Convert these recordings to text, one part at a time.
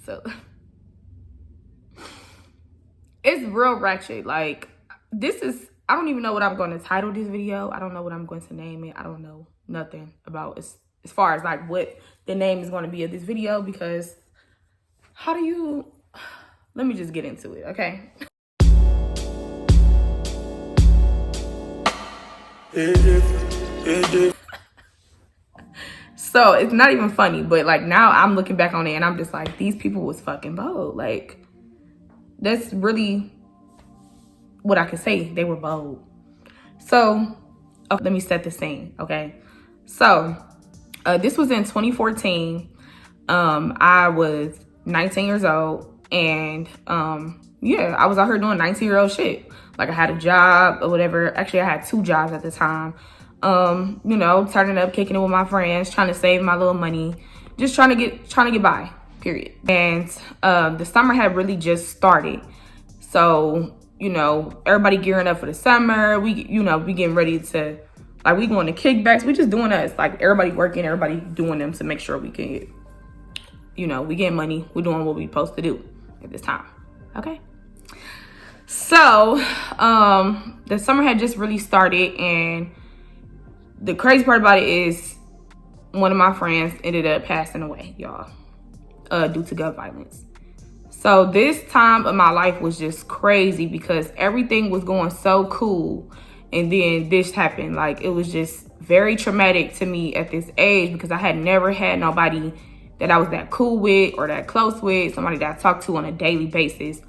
So it's real ratchet. Like, this is, I don't even know what I'm going to title this video. I don't know what I'm going to name it. I don't know nothing about as far as like what the name is going to be of this video, because how do you, let me just get into it, okay? So it's not even funny, but like now I'm looking back on it and I'm just like, these people was fucking bold. Like, that's really what I can say. They were bold. So, okay, let me set the scene, okay? So, this was in 2014. I was 19 years old, and yeah, I was out here doing 19-year-old shit. Like, I had a job or whatever. Actually, I had 2 jobs at the time. You know, turning up, kicking it with my friends, trying to save my little money, just trying to get by, period. And the summer had really just started. So, you know, everybody gearing up for the summer. We getting ready to, like, we going to kickbacks. We just doing us. Like, everybody working, everybody doing them to make sure we can get, you know, we get money. We're doing what we supposed to do at this time. Okay. So, the summer had just really started, and the crazy part about it is one of my friends ended up passing away, y'all, due to gun violence. So this time of my life was just crazy because everything was going so cool. And then this happened. Like, it was just very traumatic to me at this age because I had never had nobody that I was that cool with or that close with, somebody that I talked to on a daily basis,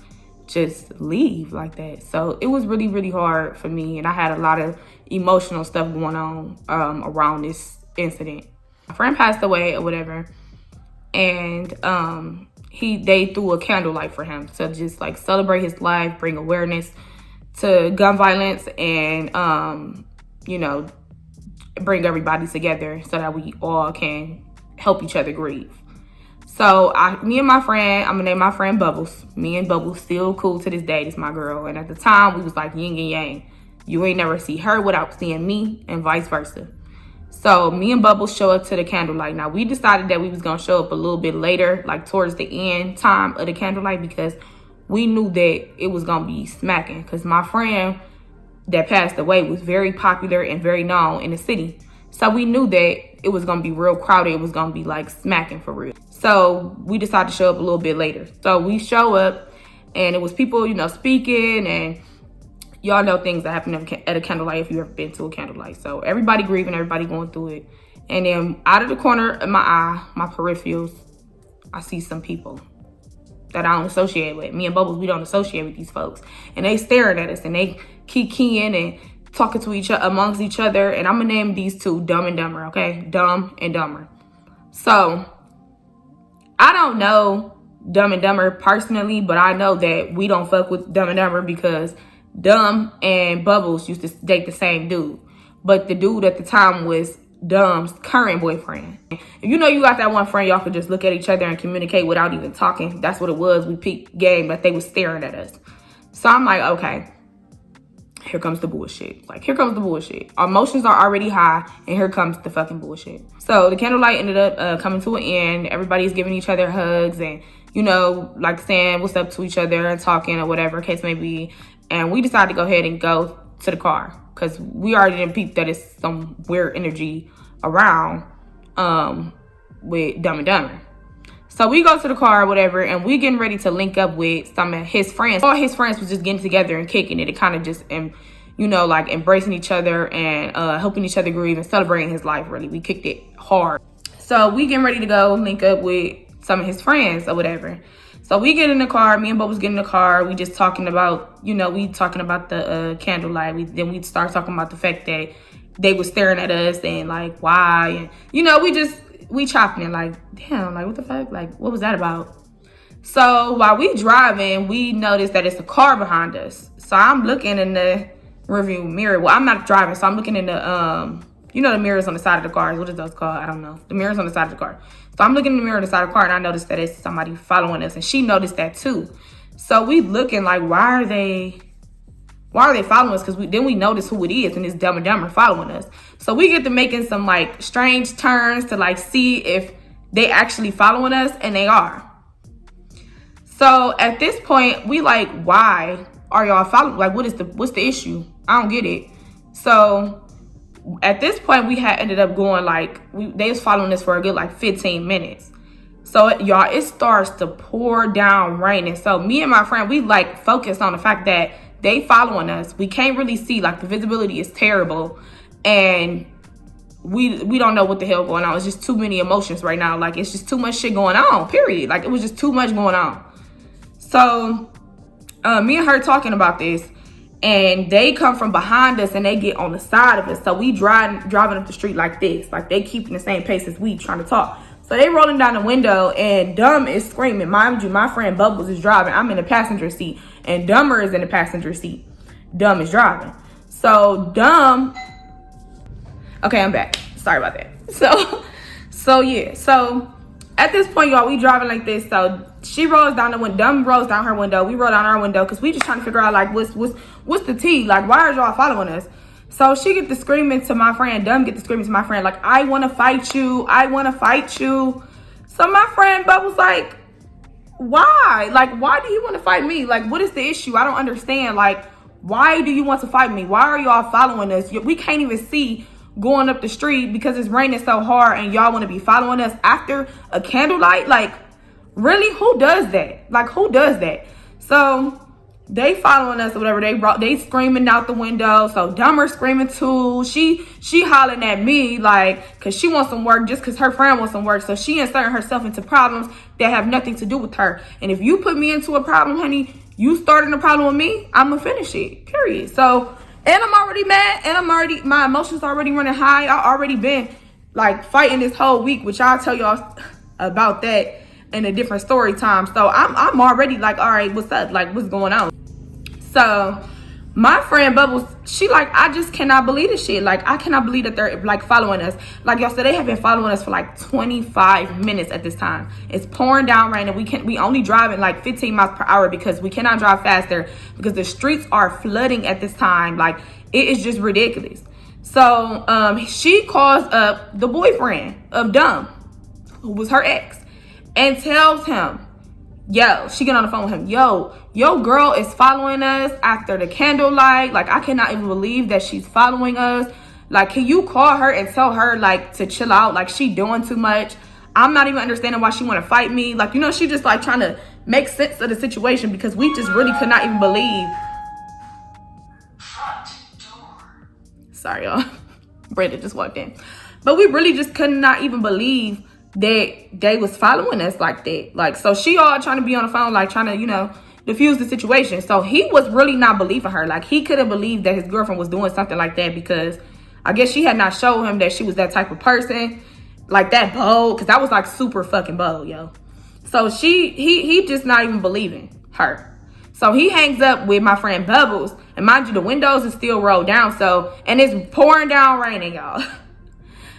just leave like that. So it was really, really hard for me. And I had a lot of emotional stuff going on around this incident. My friend passed away or whatever. And they threw a candlelight for him to just like celebrate his life, bring awareness to gun violence, and you know, bring everybody together so that we all can help each other grieve. So me and my friend, I'm gonna name my friend Bubbles. Me and Bubbles still cool to this day. This is my girl. And at the time, we was like yin and yang. You ain't never see her without seeing me, and vice versa. So me and Bubbles show up to the candlelight. Now, we decided that we was gonna show up a little bit later, like towards the end time of the candlelight, because we knew that it was gonna be smacking. Because my friend that passed away was very popular and very known in the city. So we knew that it was gonna be real crowded. It was gonna be like smacking for real. So we decided to show up a little bit later. So we show up, and it was people, you know, speaking, and y'all know things that happen at a candlelight if you've ever been to a candlelight. So everybody grieving, everybody going through it. And then out of the corner of my eye, my peripherals, I see some people that I don't associate with. Me and Bubbles, we don't associate with these folks. And they staring at us, and they keep keying and talking to each other, amongst each other. And I'm gonna name these 2 Dumb and Dumber, okay? Dumb and Dumber. So I don't know Dumb and Dumber personally, but I know that we don't fuck with Dumb and Dumber because Dumb and Bubbles used to date the same dude. But the dude at the time was Dumb's current boyfriend. If you know you got that one friend, y'all could just look at each other and communicate without even talking. That's what it was. We peeped game, but they was staring at us. So I'm like, okay, here comes the bullshit. Like, here comes the bullshit. Our emotions are already high, and here comes the fucking bullshit. So the candlelight ended up coming to an end. Everybody's giving each other hugs and, you know, like saying what's up to each other and talking or whatever case may be. And we decided to go ahead and go to the car because we already didn't peep that it's some weird energy around with Dumb and Dumber. So we go to the car or whatever, and we getting ready to link up with some of his friends. All his friends was just getting together and kicking it. It kind of just, you know, like embracing each other and helping each other grieve and celebrating his life, really. We kicked it hard. So we getting ready to go link up with some of his friends or whatever. So we get in the car, me and Bubbles get in the car. We just talking about, you know, we talking about the candlelight. Then we start talking about the fact that they was staring at us and like, why? And, you know, we chopping it like, damn, like what the fuck? Like, what was that about? So while we driving, we noticed that it's a car behind us. So I'm looking in the rearview mirror. Well, I'm not driving, so I'm looking in the, you know, the mirrors on the side of the car. What is those called? I don't know. The mirrors on the side of the car. So I'm looking in the mirror on the side of the car, and I noticed that it's somebody following us, and she noticed that too. So we looking like, why are they following us? Because then we notice who it is, and it's Dumb and Dumber following us. So we get to making some like strange turns to like see if they actually following us, and they are. So at this point, we like, why are y'all following? Like, what's the issue? I don't get it. So at this point, we had ended up going like, they was following us for a good like 15 minutes. So y'all, it starts to pour down raining. So me and my friend, we like focused on the fact that they following us. We can't really see, like the visibility is terrible. And we don't know what the hell going on. It's just too many emotions right now. Like, it's just too much shit going on, period. Like, it was just too much going on. So me and her talking about this, and they come from behind us and they get on the side of us. So we driving up the street like this, like they keeping the same pace as we trying to talk. So they rolling down the window and Dumb is screaming. Mind you, my friend Bubbles is driving. I'm in the passenger seat and Dumber is in the passenger seat. Dumb is driving. So Dumb, okay, I'm back. Sorry about that. So yeah. So at this point, y'all, we driving like this. So she rolls down the window. Dumb rolls down her window. We roll down our window because we just trying to figure out like what's the tea? Like, why are y'all following us? So she get to screaming to my friend. Dumb get to screaming to my friend like, I want to fight you. I want to fight you. So my friend Bubbles like, why? Like, why do you want to fight me? Like, what is the issue? I don't understand. Like, why do you want to fight me? Why are y'all following us? We can't even see going up the street because it's raining so hard and y'all want to be following us after a candlelight. Like, really, who does that? Like, who does that? So they following us or whatever. They screaming out the window. So Dumber screaming too. She hollering at me like, cause she wants some work just cause her friend wants some work. So she inserting herself into problems that have nothing to do with her. And if you put me into a problem, honey, you starting a problem with me, I'm gonna finish it, period. So, and I'm already mad, and my emotions already running high. I already been like fighting this whole week, which I'll tell y'all about that in a different story time. So I'm already like, all right, what's up? Like, what's going on? So my friend Bubbles, she like, I just cannot believe this shit. Like, I cannot believe that they're like following us. Like y'all said, they have been following us for like 25 minutes at this time. It's pouring down rain and we only driving like 15 miles per hour because we cannot drive faster because the streets are flooding at this time. Like, it is just ridiculous. So she calls up the boyfriend of Dumb, who was her ex, and tells him, yo, she get on the phone with him, yo, your girl is following us after the candlelight. Like, I cannot even believe that she's following us. Like, can you call her and tell her like to chill out? Like, she doing too much. I'm not even understanding why she want to fight me. Like, you know, she just like trying to make sense of the situation because we just really could not even believe. Sorry, y'all. Brenda just walked in. But we really just could not even believe that they was following us like that. Like, so she all trying to be on the phone, like trying to, you know, diffuse the situation. So he was really not believing her. Like, he could have believed that his girlfriend was doing something like that because I guess she had not showed him that she was that type of person, like that bold, because that was like super fucking bold, yo. So he just not even believing her. So he hangs up with my friend Bubbles, and mind you, the windows is still rolled down. So, and it's pouring down raining, y'all.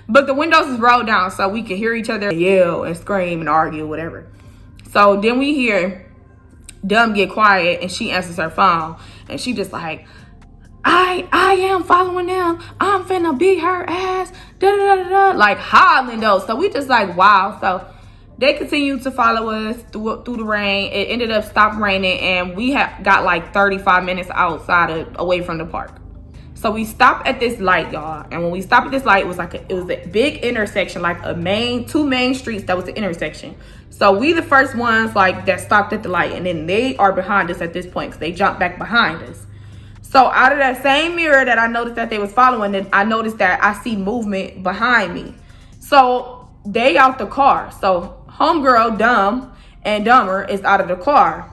But the windows is rolled down so we can hear each other yell and scream and argue, whatever. So then we hear Dumb get quiet and she answers her phone and she just like, I am following them. I'm finna beat her ass. Da da da da. Like hollering though. So we just like, wow. So they continued to follow us through the rain. It ended up stopped raining and we got like 35 minutes outside away from the park. So we stopped at this light, y'all. And when we stopped at this light, it was a big intersection, like two main streets that was the intersection. So we the first ones like that stopped at the light, and then they are behind us at this point because they jumped back behind us. So out of that same mirror that I noticed that they was following, then I noticed that I see movement behind me. So they out the car. So homegirl Dumb and Dumber is out of the car.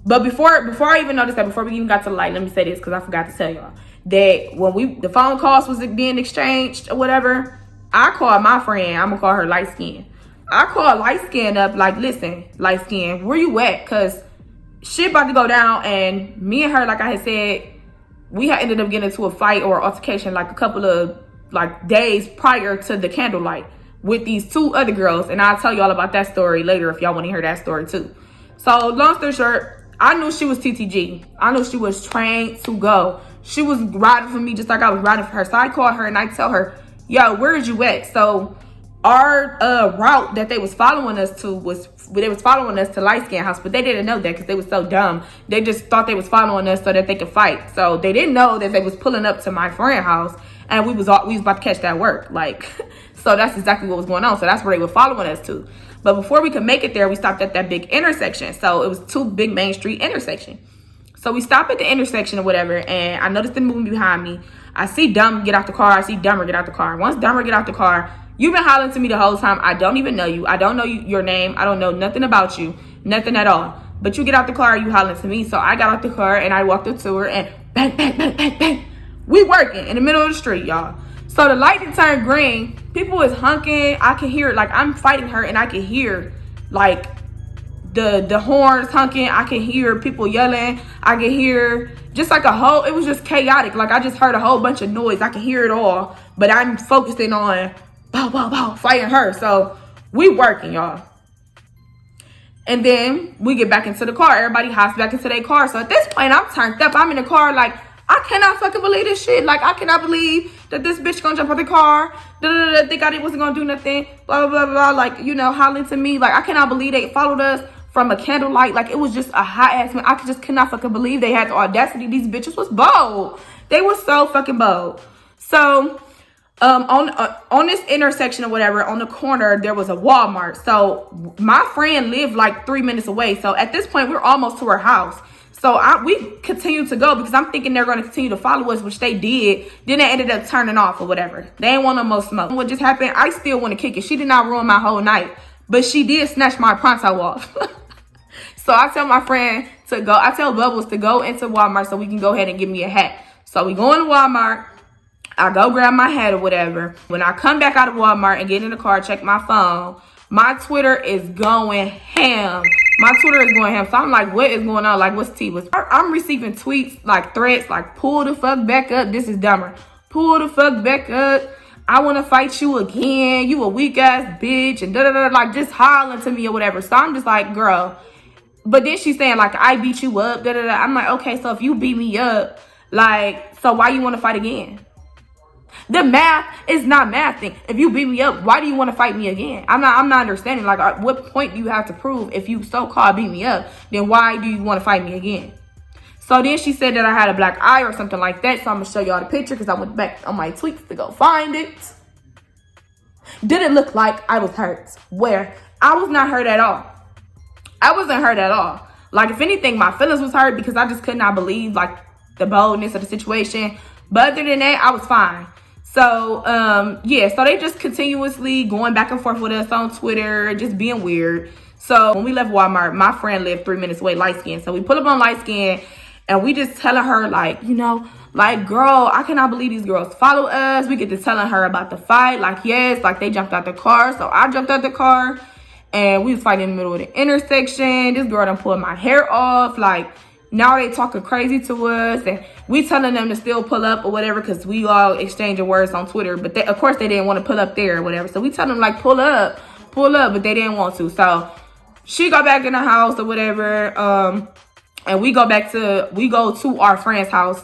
But before I even noticed that, before we even got to the light, let me say this because I forgot to tell y'all that when the phone calls was being exchanged or whatever, I called my friend. I'm gonna call her light skin. I called light skin up like, listen, light skin, where you at? Cause shit about to go down, and me and her, like I had said, we had ended up getting into a fight or altercation like a couple of like days prior to the candlelight with these two other girls, and I'll tell y'all about that story later if y'all want to hear that story too. So long story short, I knew she was TTG. I knew she was trained to go. She was riding for me just like I was riding for her. So I called her and I tell her, yo, where is you at? So our route that they was following us to was, they was following us to Light Skin House, but they didn't know that because they was so dumb. They just thought they was following us so that they could fight. So they didn't know that they was pulling up to my friend's house, and we was about to catch that work. Like, so that's exactly what was going on. So that's where they were following us to. But before we could make it there, we stopped at that big intersection. So it was 2 big main street intersection. So we stop at the intersection or whatever, and I noticed them moving behind me. I see Dumb get out the car. I see Dumber get out the car. Once Dumber get out the car, you've been hollering to me the whole time. I don't even know you. I don't know your name. I don't know nothing about you. Nothing at all. But you get out the car, you hollering to me. So I got out the car, and I walked up to her, and bang, bang, bang, bang, bang. We working in the middle of the street, y'all. So the light had turned green. People was honking. I can hear, like, I'm fighting her, and I can hear, like, the horns honking. I can hear people yelling. I can hear just like it was just chaotic. Like, I just heard a whole bunch of noise. I can hear it all, but I'm focusing on bow, bow, bow, fighting her. So we working, y'all. And then we get back into the car. Everybody hops back into their car. So at this point, I'm turned up. I'm in the car like, I cannot fucking believe this shit. Like, I cannot believe that this bitch gonna jump out the car. Think I wasn't gonna do nothing. Blah, blah, blah, blah. Like, you know, hollering to me. Like, I cannot believe they followed us from a candlelight. Like, it was just a hot ass man. I just could not fucking believe they had the audacity. These bitches was bold. They were so fucking bold. So on this intersection or whatever, on the corner, there was a Walmart. So my friend lived like 3 minutes away. So at this point, we're almost to her house. So we continued to go because I'm thinking they're going to continue to follow us, which they did. Then they ended up turning off or whatever. They ain't want no more smoke. What just happened, I still want to kick it. She did not ruin my whole night, but she did snatch my pronto off. So I tell my friend to go. I tell Bubbles to go into Walmart so we can go ahead and give me a hat. So we go into Walmart. I go grab my hat or whatever. When I come back out of Walmart and get in the car, check my phone, my Twitter is going ham. My Twitter is going ham. So I'm like, what is going on? Like, what's tea? I'm receiving tweets, like threats, like, pull the fuck back up. This is Dumber. Pull the fuck back up. I want to fight you again. You a weak ass bitch. And da-da-da, like, just hollering to me or whatever. So I'm just like, girl. But then she's saying, like, I beat you up. Da-da-da. I'm like, okay, so if you beat me up, like, so why you want to fight again? The math is not mathing. If you beat me up, why do you want to fight me again? I'm not understanding. Like, at what point do you have to prove if you so-called beat me up, then why do you want to fight me again? So then she said that I had a black eye or something like that. So I'm going to show y'all the picture because I went back on my tweets to go find it. Didn't look like I was hurt. Where? I was not hurt at all. I wasn't hurt at all. Like, if anything, my feelings was hurt because I just could not believe, like, the boldness of the situation. But other than that, I was fine. So, yeah, so they just continuously going back and forth with us on Twitter, just being weird. So when we left Walmart, my friend lived 3 minutes away, Light Skin. So we pull up on Light Skin, and we just telling her, like, you know, like, girl, I cannot believe these girls follow us. We get to telling her about the fight. Like, yes, like, they jumped out the car. So I jumped out the car, and we was fighting in the middle of the intersection. This girl done pulled my hair off. Like, now they talking crazy to us, and we telling them to still pull up or whatever because we all exchanging words on Twitter. But they, of course, they didn't want to pull up there or whatever. So we tell them, like, pull up, but they didn't want to. So she got back in the house or whatever, and we go to our friend's house,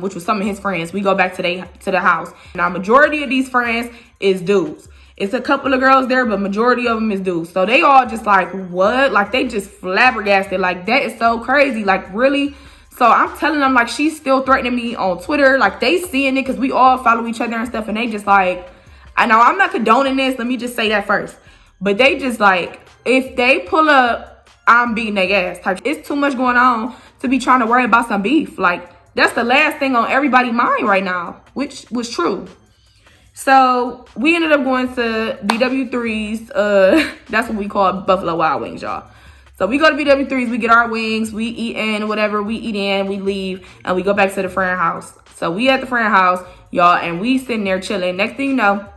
which was some of his friends. We go back to the house. Now, majority of these friends is dudes. It's a couple of girls there, but majority of them is dudes. So they all just like, what? Like, they just flabbergasted. Like, that is so crazy. Like, really? So I'm telling them, like, she's still threatening me on Twitter. Like, they seeing it because we all follow each other and stuff. And they just like, I know I'm not condoning this. Let me just say that first. But they just like, if they pull up, I'm beating their ass. Like, it's too much going on to be trying to worry about some beef. Like, that's the last thing on everybody's mind right now, which was true. So we ended up going to BW3's. That's what we call Buffalo Wild Wings, y'all. So we go to BW3's, we get our wings, we eat in, whatever, we eat in, we leave, and we go back to the friend house. So we at the friend house, y'all, and we sitting there chilling. Next thing you know,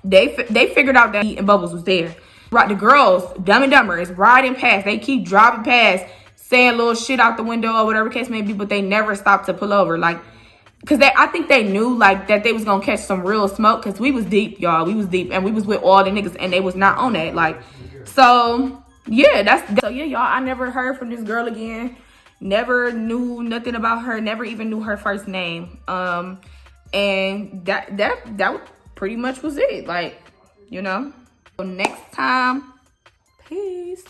they figured out that he and Bubbles was there. Right, the girls, Dumb and Dumber, is riding past. They keep driving past, saying little shit out the window or whatever case may be, but they never stopped to pull over. Like, because I think they knew, like, that they was going to catch some real smoke. Because we was deep, y'all. We was deep. And we was with all the niggas. And they was not on that. Like, so, yeah. So, yeah, y'all. I never heard from this girl again. Never knew nothing about her. Never even knew her first name. And that pretty much was it. Like, you know. Next time, peace.